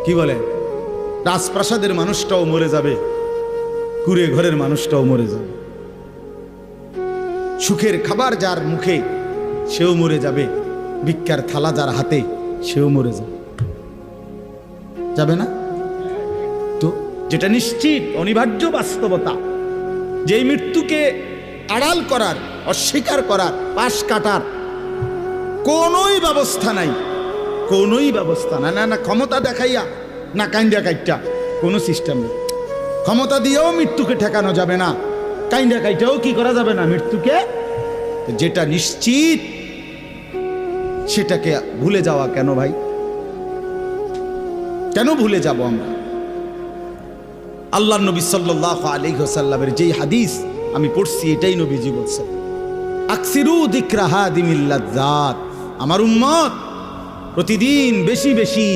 কি বলে, রাজপ্রাসাদের মানুষটাও মরে যাবে, কুড়ে ঘরের মানুষটাও মরে যাবে, সুখের খাবার যার মুখে সেও মরে যাবে, ভিক্ষার থালা যার হাতে সেও মরে যাবে, যাবে না? তো যেটা নিশ্চিত অনিবার্য বাস্তবতা, যেই মৃত্যুকে আড়াল করার, অস্বীকার করার, পাশ কাটার কোনোই ব্যবস্থা নাই, কোনোই ব্যবস্থা নাই। না না ক্ষমতা দেখাইয়া, না কাইন্দা কাইটা, কোনো সিস্টেম নেই। ক্ষমতা দিয়েও মৃত্যুকে ঠেকানো যাবে না, কাইন্দা কাইটাও কি করা যাবে না মৃত্যুকে। যেটা নিশ্চিত সেটাকে ভুলে যাওয়া কেন ভাই? কেন ভুলে যাব আমরা? আল্লাহর নবী সাল্লাল্লাহু আলাইহি ওয়াসাল্লামের যেই হাদিস আমি পড়ছি, এটাই নবীজি বলছেন, আকসিরু যিকরা হাদিমিল লাযযাত, আমার উম্মত প্রতিদিন বেশি বেশি